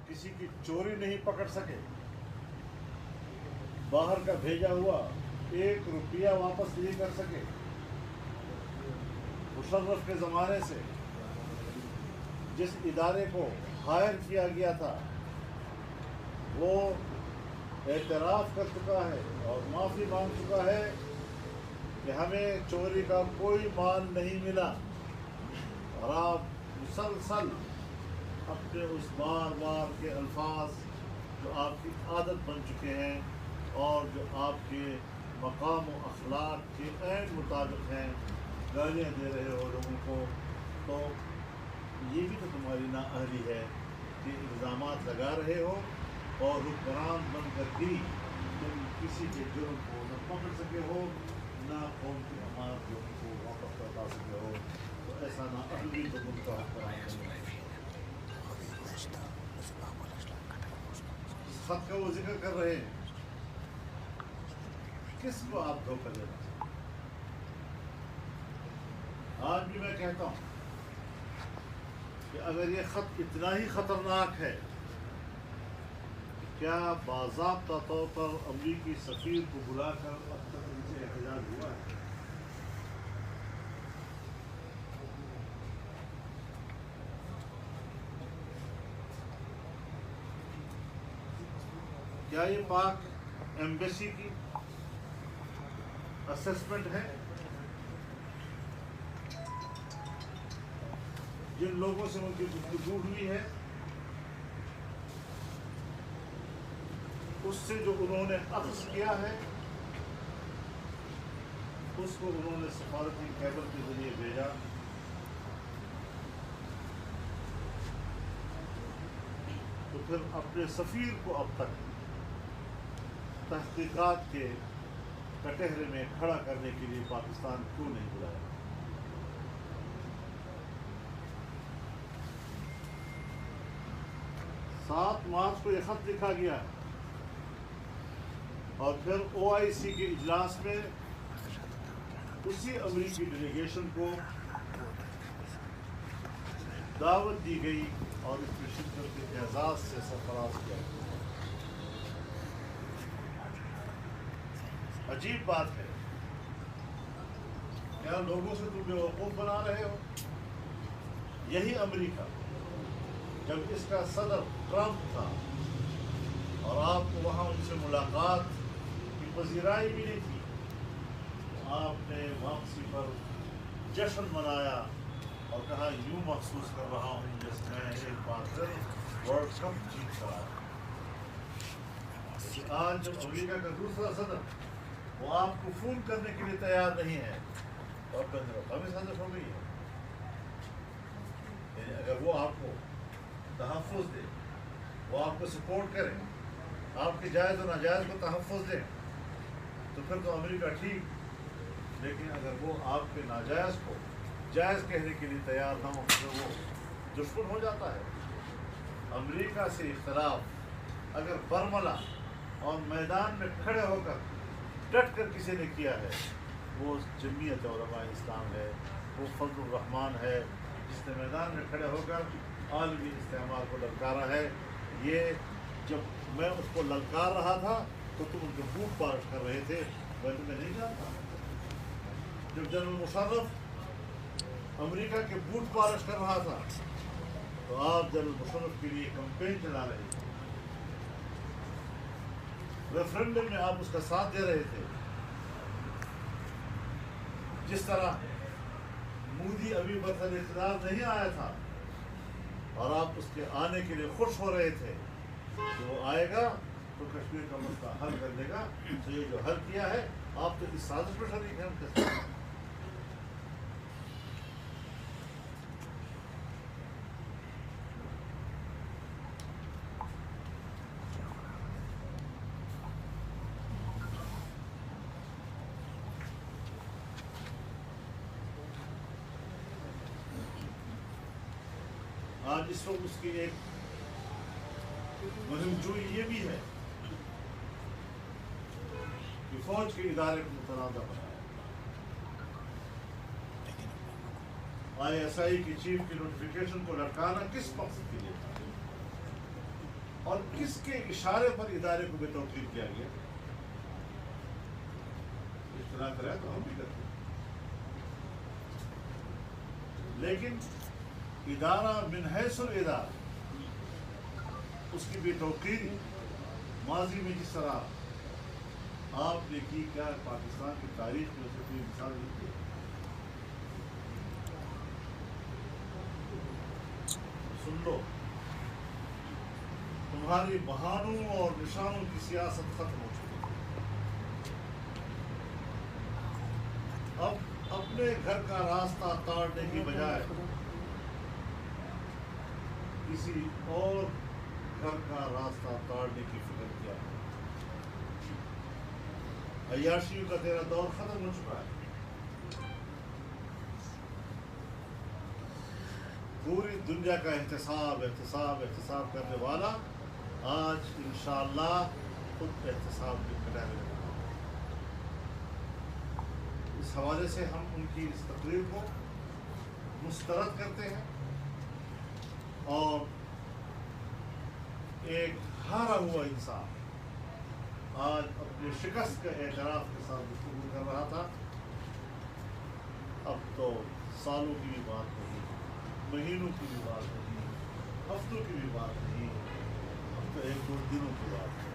کسی کی چوری نہیں پکڑ سکے، باہر کا بھیجا ہوا 1 روپیہ واپس نہیں کر سکے۔ مشرف کے زمانے سے جس ادارے کو ہائر کیا گیا تھا وہ اعتراف کر چکا ہے اور معافی مانگ چکا ہے کہ ہمیں چوری کا کوئی مال نہیں ملا، اور آپ مسلسل اپنے اس بار بار کے الفاظ جو آپ کی عادت بن چکے ہیں اور جو آپ کے مقام و اخلاق کے عین مطابق ہیں، گالیاں دے رہے ہو لوگوں کو، تو یہ بھی تو تمہاری نااہلی ہے کہ الزامات لگا رہے ہو اور حکمران بن کر بھی تم کسی کے جرم کو نہ پکڑ سکے ہو، نہ قوم کی امانت لوگوں کو واپس لوٹا سکے ہو، تو ایسا نااہلی تو تم کا حکمران نہیں ہے۔ اس خط کا وہ ذکر کر رہے ہیں، کس کو آپ دھوکہ دینا چاہتے ہیں؟ آج بھی میں کہتا ہوں کہ اگر یہ خط اتنا ہی خطرناک ہے، کیا باضابطہ طور پر امریکی سفیر کو بلا کر اب تک ان سے احتجاج ہوا ہے؟ کیا یہ پاک ایمبیسی کی اسسمنٹ ہے؟ جن لوگوں سے ان کی گفتگو ہوئی ہے اس سے جو انہوں نے اخذ کیا ہے اس کو انہوں نے سفارتی کیبل کے ذریعے بھیجا، تو پھر اپنے سفیر کو اب تک تحقیقات کے کٹہرے میں کھڑا کرنے کے لیے پاکستان کیوں نہیں بلایا؟ 7 مارچ کو یہ خط لکھا گیا ہے اور پھر OIC کے اجلاس میں اسی امریکی ڈیلیگیشن کو دعوت دی گئی اور اس میں شرکت کے اعزاز سے سرفراز کیا گیا۔ عجیب بات ہے، کیا لوگوں سے تم بیوقوف بنا رہے ہو؟ یہی امریکہ جب اس کا صدر ٹرمپ تھا اور آپ کو وہاں ان سے ملاقات کی پذیرائی ملی تھی، تو آپ نے واپسی پر جشن منایا اور کہا یوں محسوس کر رہا ہوں جس میں ایک بار پھر ورلڈ کپ جیت کر آیا۔ آج جب امریکہ کا دوسرا صدر وہ آپ کو فون کرنے کے لیے تیار نہیں ہے اور ہمیں سازش ہو گئی ہے، یعنی اگر وہ آپ کو تحفظ دے، وہ آپ کو سپورٹ کرے، آپ کے جائز و ناجائز کو تحفظ دے، تو پھر تو امریکہ ٹھیک، لیکن اگر وہ آپ کے ناجائز کو جائز کہنے کے لیے تیار نہ ہو تو وہ دشمن ہو جاتا ہے۔ امریکہ سے اختلاف اگر برملا اور میدان میں کھڑے ہو کر ڈٹ کر کسی نے کیا ہے، وہ جمعیت علماء اسلام ہے، وہ فضل الرحمان ہے جس نے میدان میں کھڑے ہو کر عالمی استعمار کو للکارا ہے۔ یہ جب میں اس کو للکار رہا تھا تو تم ان کے بوٹ پالش کر رہے تھے، میں تمہیں نہیں جانتا۔ جب جنرل مشرف امریکہ کے بوٹ پالش کر رہا تھا تو آپ جنرل مشرف کے لیے کمپین چلا رہے تھے، ریفرنڈم میں آپ اس کا ساتھ دے رہے تھے۔ جس طرح مودی ابھی برسر اقتدار نہیں آیا تھا اور آپ اس کے آنے کے لیے خوش ہو رہے تھے کہ وہ آئے گا تو کشمیر کا مسئلہ حل کر دے گا، تو یہ جو حل کیا ہے آپ تو اس سازش میں شریک ہیں ان کے ساتھ۔ آج اس وقت اس کی ایک مہم جوئی یہ بھی ہے کہ فوج کے ادارے کو متنازع بنایا، ISI کی چیف کی نوٹیفیکیشن کو لٹکانا کس مقصد کے لیے تھا؟ اور کس کے اشارے پر ادارے کو بے توقیر کیا گیا؟ اطلاع کرا تو ہم بھی کرتے ہیں، لیکن ادارہ من حیث الادارہ اس کی بے توقیری ماضی میں جس طرح آپ نے کی، کیا پاکستان کی تاریخ میں سے کوئی مثال نہیں ہے؟ سن لو، تمہاری بہانوں اور نشانوں کی سیاست ختم ہو چکی ہے۔ اب اپنے گھر کا راستہ توڑنے کی بجائے کسی اور گھر کا راستہ توڑنے کی فکر کیا ہے۔ عیاشیوں کا تیرا دور ختم ہو چکا ہے۔ پوری دنیا کا احتساب کرنے والا آج انشاءاللہ خود احتساب بھی کرنے لگا۔ اس حوالے سے ہم ان کی اس تقریر کو مسترد کرتے ہیں اور ایک ہارا ہوا انسان آج اپنے شکست کا اعتراف کے ساتھ گفتگو کر رہا تھا، اب تو سالوں کی بھی بات نہیں، مہینوں کی بھی بات نہیں، ہفتوں کی بھی بات نہیں، اب تو ایک دو دنوں کی بات ہے۔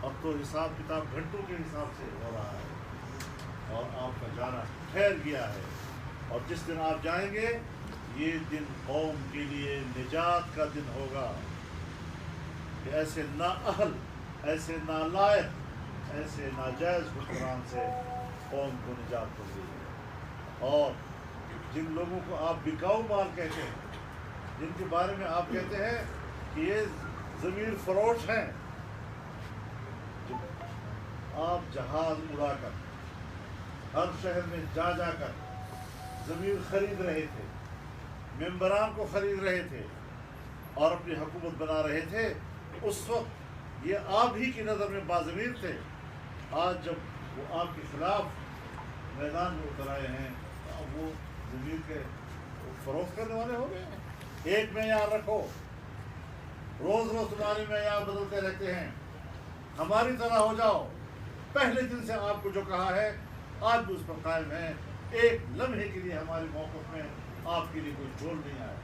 اب تو حساب کتاب گھنٹوں کے حساب سے ہو رہا ہے اور آپ کا جانا ٹھہر گیا ہے، اور جس دن آپ جائیں گے یہ دن قوم کے لیے نجات کا دن ہوگا کہ ایسے نااہل، ایسے نالائق، ایسے ناجائز حکمران سے قوم کو نجات ہوگی۔ اور جن لوگوں کو آپ بکاؤ مال کہتے ہیں، جن کے بارے میں آپ کہتے ہیں کہ یہ ضمیر فروش ہیں، آپ جہاز اڑا کر ہر شہر میں جا کر ضمیر خرید رہے تھے، ممبران کو خرید رہے تھے اور اپنی حکومت بنا رہے تھے، اس وقت یہ آپ ہی کی نظر میں باضمیر تھے۔ آج جب وہ آپ کے خلاف میدان میں اتر آئے ہیں، اب وہ ضمیر کے فروخت کرنے والے ہو گئے ہیں۔ ایک معیار رکھو، روز روز تمہارے معیار بدلتے رہتے ہیں، ہماری طرح ہو جاؤ۔ پہلے دن سے آپ کو جو کہا ہے آج بھی اس پر قائم ہے، ایک لمحے کے لیے ہمارے موقف میں آپ کے لیے کوئی جھول نہیں آیا۔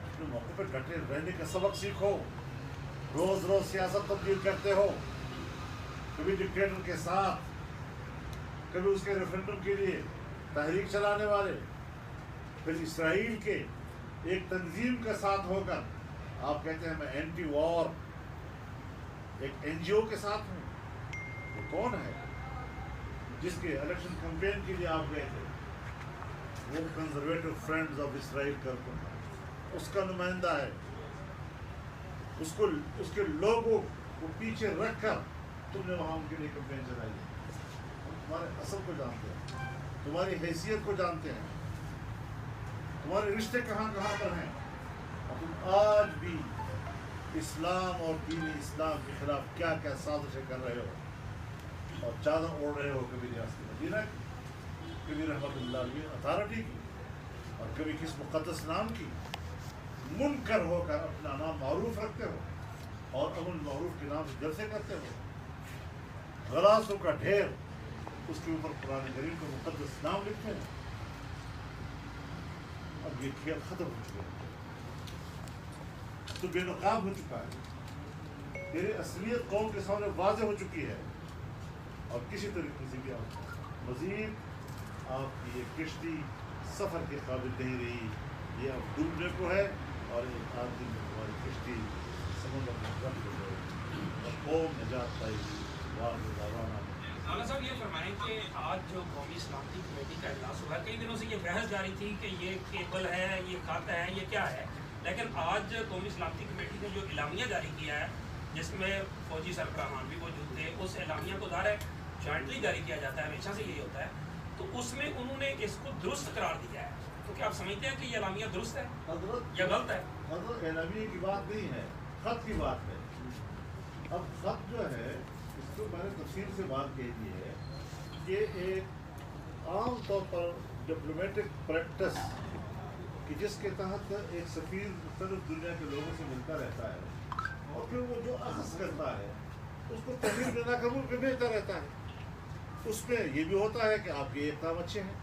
اپنے موقع پہ ڈٹے رہنے کا سبق سیکھو۔ روز روز سیاست تبدیل کرتے ہو، کبھی ڈکٹیٹر کے ساتھ، کبھی اس کے ریفرنڈم کے لیے تحریک چلانے والے، پھر اسرائیل کے ایک تنظیم کے ساتھ ہو کر آپ کہتے ہیں میں اینٹی وار ایک این جی او کے ساتھ ہوں۔ وہ کون ہے جس کے الیکشن کمپین کے لیے آپ گئے تھے؟ وہ کنزرویٹو فرینڈز آف اسرائیل کر اس کا نمائندہ ہے، اس کے لوگوں کو پیچھے رکھ کر تم نے وہاں ان کے لیے کمپین چلائی ہے۔ ہم تمہارے اصل کو جانتے ہیں، تمہاری حیثیت کو جانتے ہیں، تمہارے رشتے کہاں کہاں پر ہیں، اور تم آج بھی اسلام اور دین اسلام کے خلاف کیا کیا سازشیں کر رہے ہو اور چادر اوڑھ رہے ہو، کبھی ریاست مدینہ کی، کبھی رحمت اللہ علیہ اتھارٹی کی، اور کبھی کس مقدس نام کی، منکر ہو کر اپنا نام معروف رکھتے ہو اور امن معروف کے نام سے جلسے کرتے ہو، غلاسوں کا ڈھیر اس کے اوپر قرآن کریم کا مقدس نام لکھتے ہیں۔ اب یہ کھیل ختم ہو چکا ہے، تو بے نقاب ہو چکا ہے، تیری اصلیت قوم کے سامنے واضح ہو چکی ہے، اور کسی طریقے سے بھی آپ مزید آپ کی یہ کشتی سفر کے قابل نہیں رہی، یہ اب ڈوبنے کو ہے، اور ایک آدھ دن میں ہماری کشتی سمندر میں غرق ہو جائے گی اور قوم نجات پائے گی۔ مولانا صاحب یہ فرمائیں کہ آج جو قومی سلامتی کمیٹی کا اجلاس ہوا ہے، کئی دنوں سے یہ بحث جاری تھی کہ یہ کیبل ہے، یہ خط ہے، یہ کیا ہے، لیکن آج قومی سلامتی کمیٹی نے جو اعلامیہ جاری کیا ہے جس میں فوجی سربراہان بھی موجود تھے، اس اعلامیہ کو ظاہر ہے جوائنٹلی جاری کیا جاتا ہے، ہمیشہ سے یہی ہوتا ہے، تو اس میں انہوں نے اس کو درست قرار دیا ہے، تو کیا آپ سمجھتے ہیں کہ یہ اعلامیہ درست ہے یا غلط ہے؟ حضرت اعلامیہ کی بات نہیں ہے، خط کی بات ہے۔ اب خط جو ہے اس کو میں نے تفصیل سے بات کہی دی ہے کہ ایک عام طور پر ڈپلومیٹک پریکٹس کہ جس کے تحت ایک سفیر مختلف دنیا کے لوگوں سے ملتا رہتا ہے اور پھر وہ جو اخذ کرتا ہے اس کو تحریر میں ناقبول پہ بھیجتا رہتا ہے. اس میں یہ بھی ہوتا ہے کہ آپ کے ایک کام اچھے ہیں,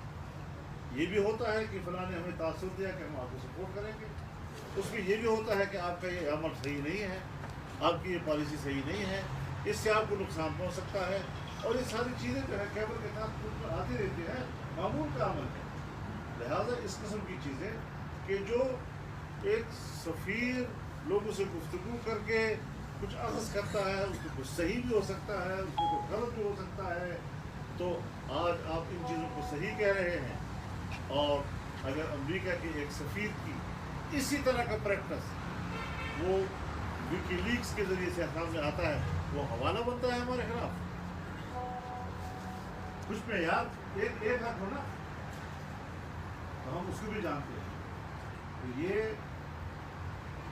یہ بھی ہوتا ہے کہ فلاں نے ہمیں تاثر دیا کہ ہم آپ کو سپورٹ کریں گے, اس میں یہ بھی ہوتا ہے کہ آپ کا یہ عمل صحیح نہیں ہے, آپ کی یہ پالیسی صحیح نہیں ہے, اس سے آپ کو نقصان پہنچ سکتا ہے. اور یہ ساری چیزیں جو ہے خیبر کے ساتھ آتی رہتی ہیں, معمول کا عمل ہے. لہٰذا اس قسم کی چیزیں کہ جو ایک سفیر لوگوں سے گفتگو کر کے کچھ اخذ کرتا ہے, اس کو کچھ صحیح بھی ہو سکتا ہے, اس کو کچھ غلط بھی ہو سکتا ہے. تو آج آپ ان چیزوں کو صحیح کہہ رہے ہیں, اور اگر امریکہ کے ایک سفیر کی اسی طرح کا پریکٹس وہ وکی لیکس کے ذریعے سے سامنے آتا ہے, وہ حوالہ بنتا ہے ہمارے خلاف. کچھ میں یار ایک حق ہو نا, تو ہم اس کو بھی جانتے ہیں. تو یہ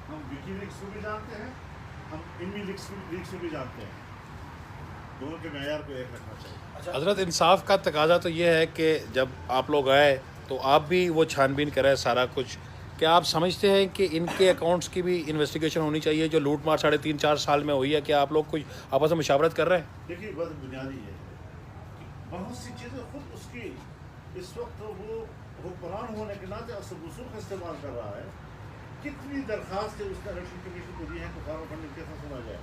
ہم وکی لیکس کو بھی جانتے ہیں, ہم انمی لیکس کو بھی جانتے ہیں. دونوں کے معیار کو ایک رکھنا چاہیے. حضرت انصاف کا تقاضا تو یہ ہے کہ جب آپ لوگ آئے تو آپ بھی وہ چھان بین کریں سارا کچھ. کیا آپ سمجھتے ہیں کہ ان کے اکاؤنٹس کی بھی انویسٹیگیشن ہونی چاہیے جو لوٹ مار 3.5-4 سال میں ہوئی ہے؟ کیا آپ لوگ کوئی آپس میں مشاورت کر رہے ہیں؟ دیکھیے بات بنیادی ہے کہ بہت سی چیزیں خود اس کی اس وقت وہ حکمران ہونے کے ناطے اصل اصول کا استعمال کر رہا ہے. کتنی درخواستیں اس نے الیکشن کمیشن کو دی ہیں کہ فارم فنڈنگ کیسا سنا جائے,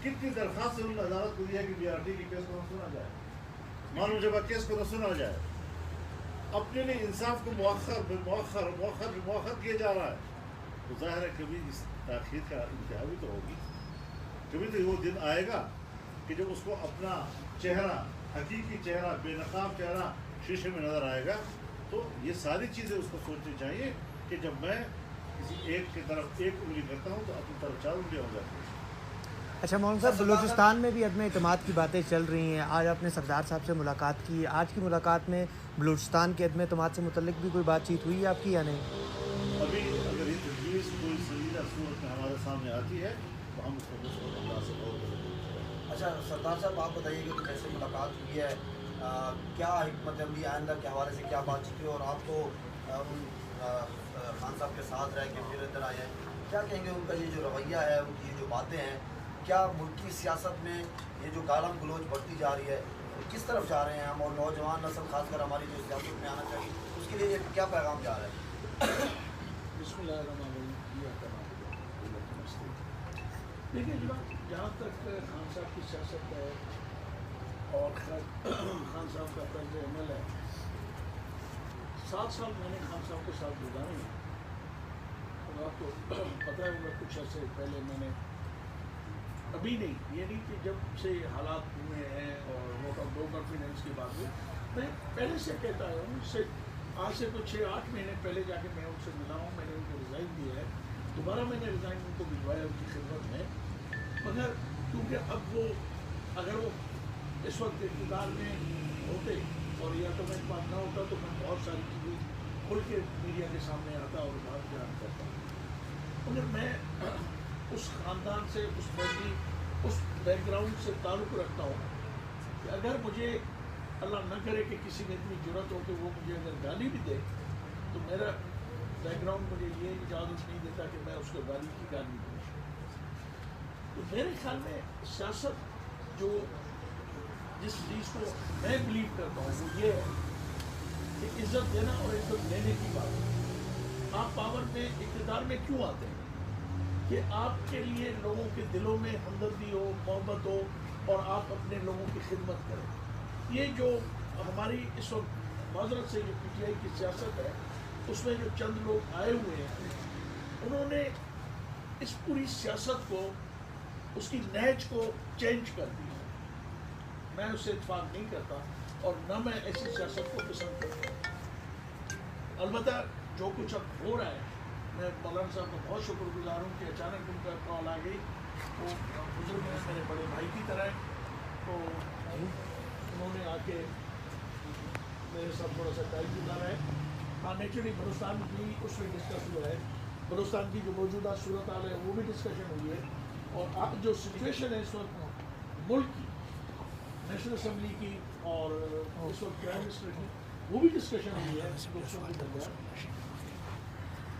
کتنی درخواستیں انہوں نے عدالت کو دی ہے کہ بی آر ٹی کی کیس کو نہ سنا جائے, معلوم جبہ کیس کو نہ سنا جائے. اپنے لیے انصاف کو مؤخر کیا جا رہا ہے. تو ظاہر ہے کبھی اس تاخیر کا انتہا بھی تو ہوگی. کبھی تو وہ دن آئے گا کہ جب اس کو اپنا چہرہ, حقیقی چہرہ, بے نقاب چہرہ شیشے میں نظر آئے گا. تو یہ ساری چیزیں اس کو سوچنی چاہیے کہ جب میں کسی ایک کی طرف ایک انگلی کرتا ہوں تو اپنی طرف 4 انگلیاں ہو جاتی ہیں. اچھا مولانا صاحب, بلوچستان میں بھی عدم اعتماد کی باتیں چل رہی ہیں. آج آپ نے سردار صاحب سے ملاقات کی, آج کی ملاقات میں بلوچستان کے عدم اعتماد سے متعلق بھی کوئی بات چیت ہوئی ہے آپ کی یا نہیں؟ ابھی اگر یہ تجویز کوئی سنجیدہ صورت میں ہمارے سامنے آتی ہے تو ہم اس کو مشکل اللہ سے غور کریں گے. اچھا سردار صاحب, آپ بتائیے کہ کیسے ملاقات ہوئی ہے, کیا حکمت عملی آئندہ کے حوالے سے کیا بات چیت ہوئی, اور آپ تو خان صاحب کے ساتھ رہ کے پھر ادھر آئے ہیں, کیا کہیں گے ان کا یہ جو رویہ ہے, ان کی جو باتیں ہیں, کیا ملکی سیاست میں یہ جو گالم گلوچ بڑھتی جا رہی ہے کس طرف جا رہے ہیں ہم, اور نوجوان نسل خاص کر ہماری جو سیاست میں آنا چاہیے اس کے لیے کیا پیغام جا رہا ہے؟ بسم اللہ الرحمن الرحیم. دیکھیے جناب, جہاں تک خان صاحب کی سیاست ہے اور خان صاحب کا طرز عمل ہے, 7 سال میں نے خان صاحب کے ساتھ گزارے ہیں. اور آپ کو پتہ ہوگا کچھ عرصے پہلے میں نے, ابھی نہیں, یہ نہیں کہ جب سے حالات ہوئے ہیں اور ووٹ آف نو کانفیڈنس کی بات ہوئی, میں پہلے سے کہتا ہوں, سے آج سے تو 6-8 مہینے پہلے جا کے میں ان سے ملا ہوں. میں نے ان کو ریزائن دیا ہے, دوبارہ میں نے ریزائن ان کو بھجوایا ان کی خدمت میں. مگر کیونکہ اب وہ اگر وہ اس وقت اقتدار میں ہوتے اور یا تو میں بات نہ ہوتا تو میں بہت ساری چیزیں کھل کے میڈیا کے سامنے آتا اور بات بیان کرتا. مگر میں اس خاندان سے, اس فیملی, اس بیک گراؤنڈ سے تعلق رکھتا ہوں کہ اگر مجھے اللہ نہ کرے کہ کسی میں اتنی جرت ہو کہ وہ مجھے اگر گالی بھی دے تو میرا بیک گراؤنڈ مجھے یہ اجازت نہیں دیتا کہ میں اس کو گالی کی گالی دوں. تو میرے خیال میں سیاست جو جس چیز کو میں بلیو کرتا ہوں وہ یہ ہے کہ عزت دینا اور عزت لینے کی بات ہے. آپ پاور میں, اقتدار میں کیوں آتے ہیں؟ کہ آپ کے لیے لوگوں کے دلوں میں ہمدردی ہو, محبت ہو, اور آپ اپنے لوگوں کی خدمت کریں. یہ جو ہماری اس وقت معذرت سے جو پی ٹی آئی کی سیاست ہے اس میں جو چند لوگ آئے ہوئے ہیں انہوں نے اس پوری سیاست کو, اس کی نہج کو چینج کر دیا. میں اس سے اتفاق نہیں کرتا اور نہ میں ایسی سیاست کو پسند کرتا. البتہ جو کچھ اب ہو رہا ہے, میں مولانا صاحب کا بہت شکر گزار ہوں کہ اچانک ان کا کال آ گئی. وہ بزرگ ہیں, میرے بڑے بھائی کی طرح, تو انہوں نے آ کے میرے ساتھ تھوڑا سا ٹائم گزارا ہے. ہاں نیچرلی بلوچستان بھی اس میں ڈسکس ہوا ہے, بلوچستان کی جو موجودہ صورت حال ہے وہ بھی ڈسکشن ہوئی ہے, اور اب جو سچویشن ہے اس وقت ملک کی, نیشنل اسمبلی کی اور اس وقت پرائم منسٹر کی, وہ بھی ڈسکشن ہوئی ہے دوستوں کے درمیان.